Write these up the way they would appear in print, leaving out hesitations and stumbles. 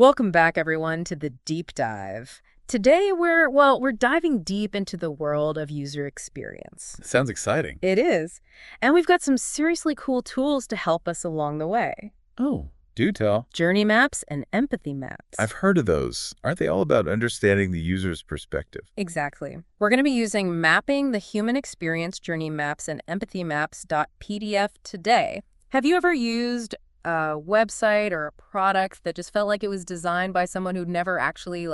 Welcome back, everyone, to the deep dive. Today, we're diving deep into the world of user experience. Sounds exciting. It is. And we've got some seriously cool tools to help us along the way. Oh, do tell. Journey maps and empathy maps. I've heard of those. Aren't they all about understanding the user's perspective? Exactly. We're going to be using Mapping the Human Experience Journey Maps and Empathy Maps.pdf today. Have you ever used a website or a product that just felt like it was designed by someone who'd never actually,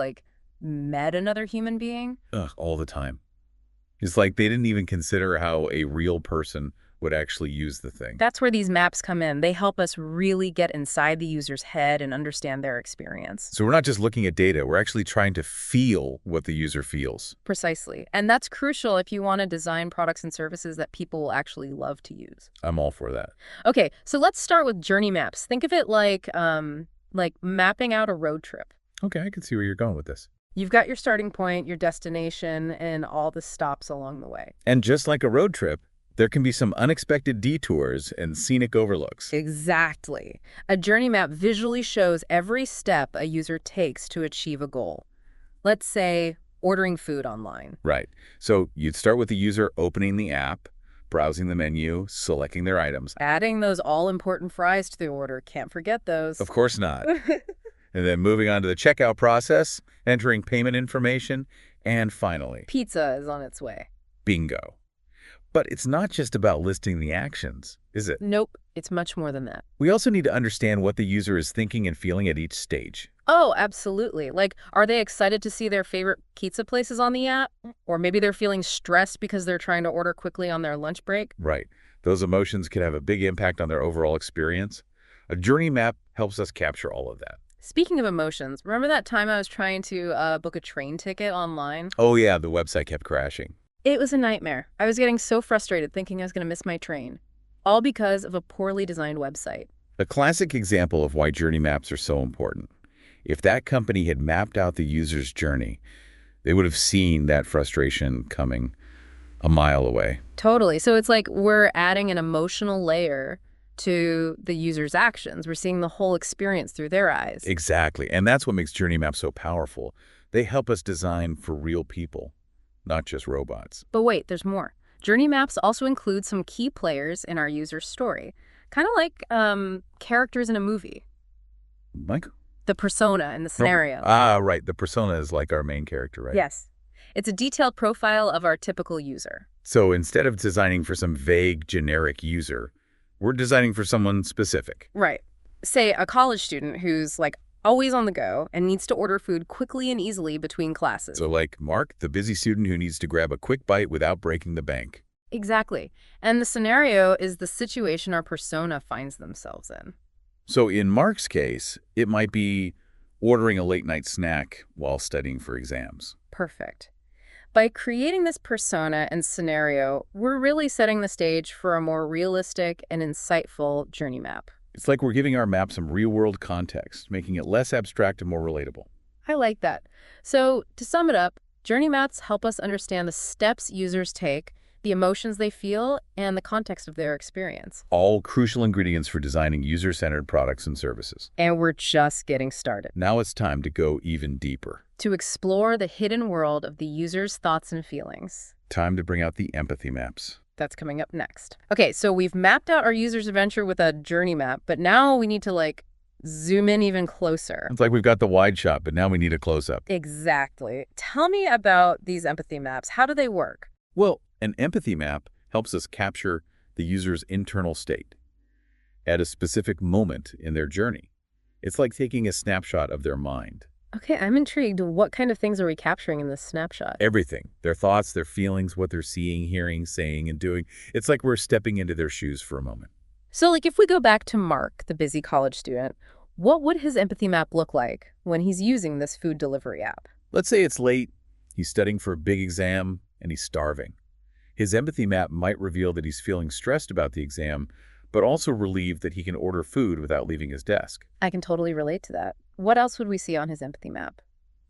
met another human being? Ugh, all the time. It's like they didn't even consider how a real person would actually use the thing. That's where these maps come in. They help us really get inside the user's head and understand their experience. So we're not just looking at data, we're actually trying to feel what the user feels. Precisely. And that's crucial if you want to design products and services that people will actually love to use. I'm all for that. Okay, so let's start with journey maps. Think of it like mapping out a road trip. Okay, I can see where you're going with this. You've got your starting point, your destination, and all the stops along the way. And just like a road trip, there can be some unexpected detours and scenic overlooks. Exactly. A journey map visually shows every step a user takes to achieve a goal. Let's say ordering food online. Right. So you'd start with the user opening the app, browsing the menu, selecting their items. Adding those all-important fries to the order. Can't forget those. Of course not. And then moving on to the checkout process, entering payment information, and finally, Pizza is on its way. bingo. But it's not just about listing the actions, is it? Nope, it's much more than that. We also need to understand what the user is thinking and feeling at each stage. Oh, absolutely. Like, are they excited to see their favorite pizza places on the app? Or maybe they're feeling stressed because they're trying to order quickly on their lunch break? Right. Those emotions can have a big impact on their overall experience. A journey map helps us capture all of that. Speaking of emotions, remember that time I was trying to book a train ticket online? Oh yeah, the website kept crashing. It was a nightmare. I was getting so frustrated thinking I was going to miss my train, all because of a poorly designed website. A classic example of why journey maps are so important. If that company had mapped out the user's journey, they would have seen that frustration coming a mile away. Totally. So it's like we're adding an emotional layer to the user's actions. We're seeing the whole experience through their eyes. Exactly. And that's what makes journey maps so powerful. They help us design for real people, not just robots. But wait, there's more. Journey maps also include some key players in our user's story, kind of like characters in a movie. Like? The persona and the scenario. Right. The persona is like our main character, right? Yes. It's a detailed profile of our typical user. So instead of designing for some vague, generic user, we're designing for someone specific. Right. Say a college student who's always on the go and needs to order food quickly and easily between classes. So like Mark, the busy student who needs to grab a quick bite without breaking the bank. Exactly. And the scenario is the situation our persona finds themselves in. So in Mark's case, it might be ordering a late-night snack while studying for exams. Perfect. By creating this persona and scenario, we're really setting the stage for a more realistic and insightful journey map. It's like we're giving our map some real-world context, making it less abstract and more relatable. I like that. So to sum it up, journey maps help us understand the steps users take, the emotions they feel, and the context of their experience. All crucial ingredients for designing user-centered products and services. And we're just getting started. Now it's time to go even deeper. To explore the hidden world of the user's thoughts and feelings. Time to bring out the empathy maps. That's coming up next. Okay, so we've mapped out our user's adventure with a journey map, but now we need to zoom in even closer. It's like we've got the wide shot, but now we need a close-up. Exactly. Tell me about these empathy maps. How do they work? Well, an empathy map helps us capture the user's internal state at a specific moment in their journey. It's like taking a snapshot of their mind. Okay, I'm intrigued. What kind of things are we capturing in this snapshot? Everything. Their thoughts, their feelings, what they're seeing, hearing, saying, and doing. It's like we're stepping into their shoes for a moment. So if we go back to Mark, the busy college student, what would his empathy map look like when he's using this food delivery app? Let's say it's late, he's studying for a big exam, and he's starving. His empathy map might reveal that he's feeling stressed about the exam, but also relieved that he can order food without leaving his desk. I can totally relate to that. What else would we see on his empathy map?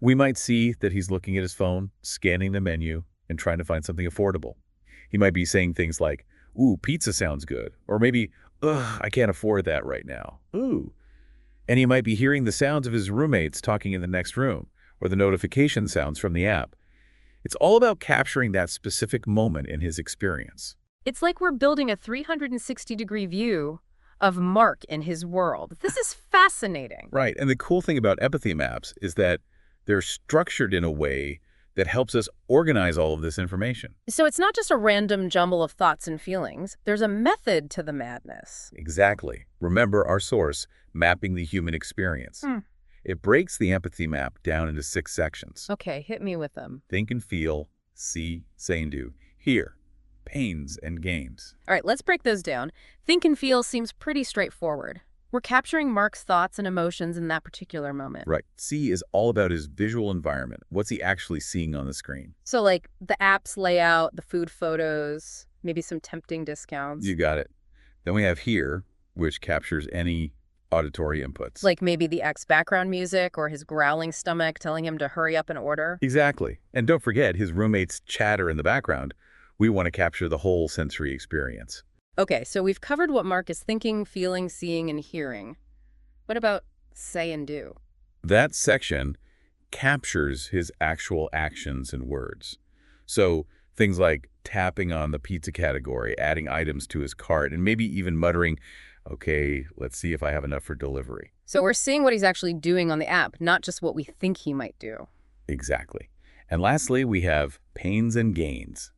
We might see that he's looking at his phone, scanning the menu, and trying to find something affordable. He might be saying things like, "Ooh, pizza sounds good," or maybe, "Ugh, I can't afford that right now." Ooh. And he might be hearing the sounds of his roommates talking in the next room, or the notification sounds from the app. It's all about capturing that specific moment in his experience. It's like we're building a 360-degree view of Mark in his world. This is fascinating. Right, and the cool thing about empathy maps is that they're structured in a way that helps us organize all of this information. So it's not just a random jumble of thoughts and feelings. There's a method to the madness. Exactly. Remember our source, Mapping the Human Experience. It breaks the empathy map down into 6 sections. Okay, hit me with them. Think and feel, see, say and do, hear, pains and gains. All right, let's break those down. Think and feel seems pretty straightforward. We're capturing Mark's thoughts and emotions in that particular moment. Right. See is all about his visual environment. What's he actually seeing on the screen? So like the app's layout, the food photos, maybe some tempting discounts. You got it. Then we have hear, which captures any auditory inputs. Like maybe the X background music or his growling stomach telling him to hurry up and order. Exactly. And don't forget his roommate's chatter in the background. We want to capture the whole sensory experience. Okay, so we've covered what Mark is thinking, feeling, seeing, and hearing. What about say and do? That section captures his actual actions and words. So things like tapping on the pizza category, adding items to his cart, and maybe even muttering, okay, let's see if I have enough for delivery. So we're seeing what he's actually doing on the app, not just what we think he might do. Exactly. And lastly, we have pains and gains.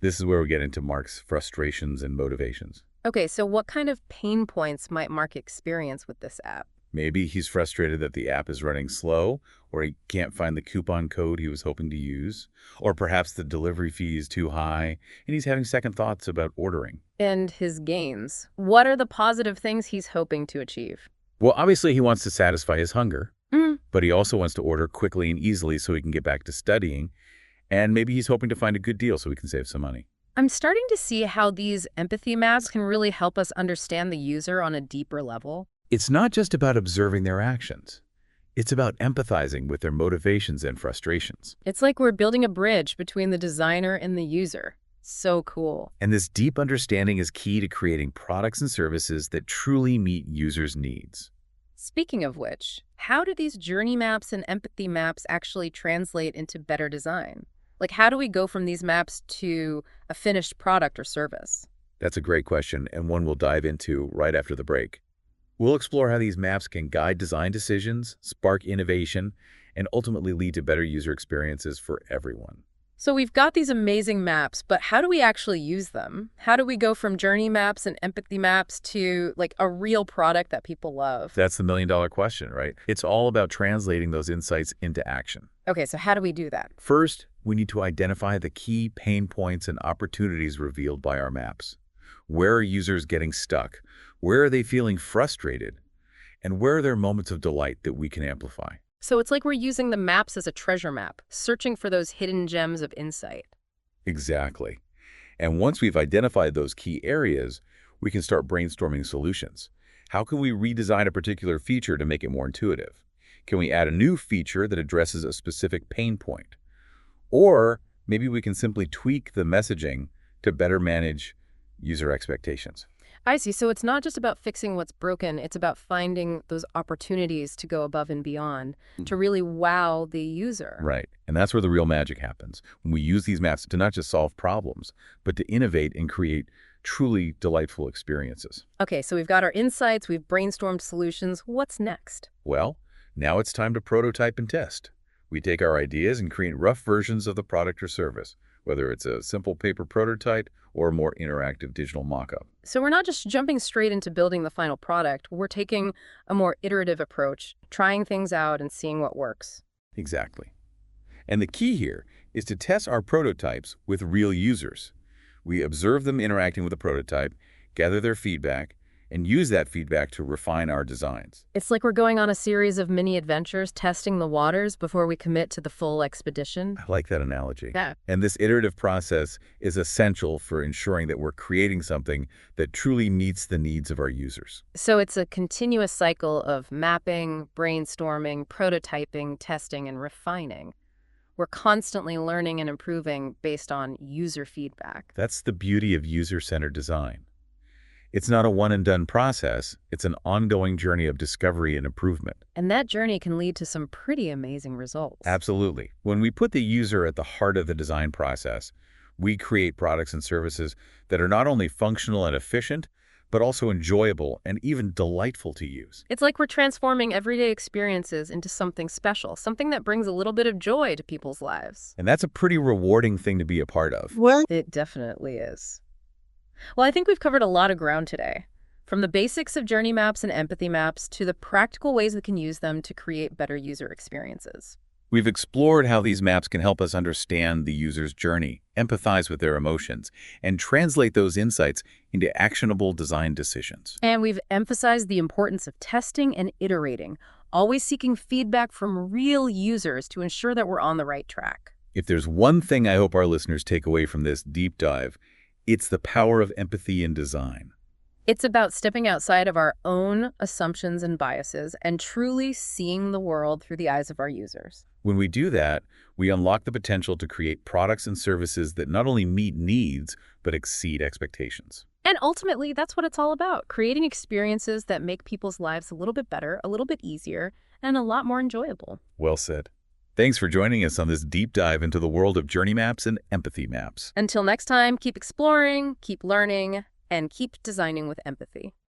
This is where we get into Mark's frustrations and motivations. Okay, so what kind of pain points might Mark experience with this app? Maybe he's frustrated that the app is running slow, or he can't find the coupon code he was hoping to use, or perhaps the delivery fee is too high, and he's having second thoughts about ordering. And his gains. What are the positive things he's hoping to achieve? Well, obviously he wants to satisfy his hunger, Mm. but he also wants to order quickly and easily so he can get back to studying, and maybe he's hoping to find a good deal so he can save some money. I'm starting to see how these empathy maps can really help us understand the user on a deeper level. It's not just about observing their actions. It's about empathizing with their motivations and frustrations. It's like we're building a bridge between the designer and the user. So cool. And this deep understanding is key to creating products and services that truly meet users' needs. Speaking of which, how do these journey maps and empathy maps actually translate into better design? Like, how do we go from these maps to a finished product or service? That's a great question, and one we'll dive into right after the break. We'll explore how these maps can guide design decisions, spark innovation, and ultimately lead to better user experiences for everyone. So we've got these amazing maps, but how do we actually use them? How do we go from journey maps and empathy maps to like a real product that people love? That's the million-dollar question, right? It's all about translating those insights into action. Okay, so how do we do that? First, we need to identify the key pain points and opportunities revealed by our maps. Where are users getting stuck? Where are they feeling frustrated? And where are there moments of delight that we can amplify? So it's like we're using the maps as a treasure map, searching for those hidden gems of insight. Exactly. And once we've identified those key areas, we can start brainstorming solutions. How can we redesign a particular feature to make it more intuitive? Can we add a new feature that addresses a specific pain point? Or maybe we can simply tweak the messaging to better manage user expectations. I see. So it's not just about fixing what's broken. It's about finding those opportunities to go above and beyond, to really wow the user. Right. And that's where the real magic happens. When we use these maps to not just solve problems, but to innovate and create truly delightful experiences. Okay, so we've got our insights, we've brainstormed solutions. What's next? Well, now it's time to prototype and test. We take our ideas and create rough versions of the product or service, whether it's a simple paper prototype or a more interactive digital mock-up. So we're not just jumping straight into building the final product. We're taking a more iterative approach, trying things out and seeing what works. Exactly. And the key here is to test our prototypes with real users. We observe them interacting with the prototype, gather their feedback, and use that feedback to refine our designs. It's like we're going on a series of mini adventures, testing the waters before we commit to the full expedition. I like that analogy. Yeah. And this iterative process is essential for ensuring that we're creating something that truly meets the needs of our users. So it's a continuous cycle of mapping, brainstorming, prototyping, testing, and refining. We're constantly learning and improving based on user feedback. That's the beauty of user-centered design. It's not a one-and-done process. It's an ongoing journey of discovery and improvement. And that journey can lead to some pretty amazing results. Absolutely. When we put the user at the heart of the design process, we create products and services that are not only functional and efficient, but also enjoyable and even delightful to use. It's like we're transforming everyday experiences into something special, something that brings a little bit of joy to people's lives. And that's a pretty rewarding thing to be a part of. It definitely is. Well, I think we've covered a lot of ground today. From the basics of journey maps and empathy maps to the practical ways we can use them to create better user experiences. We've explored how these maps can help us understand the user's journey, empathize with their emotions, and translate those insights into actionable design decisions. And we've emphasized the importance of testing and iterating, always seeking feedback from real users to ensure that we're on the right track. If there's one thing I hope our listeners take away from this deep dive, it's the power of empathy in design. It's about stepping outside of our own assumptions and biases and truly seeing the world through the eyes of our users. When we do that, we unlock the potential to create products and services that not only meet needs, but exceed expectations. And ultimately, that's what it's all about, creating experiences that make people's lives a little bit better, a little bit easier, and a lot more enjoyable. Well said. Thanks for joining us on this deep dive into the world of journey maps and empathy maps. Until next time, keep exploring, keep learning, and keep designing with empathy.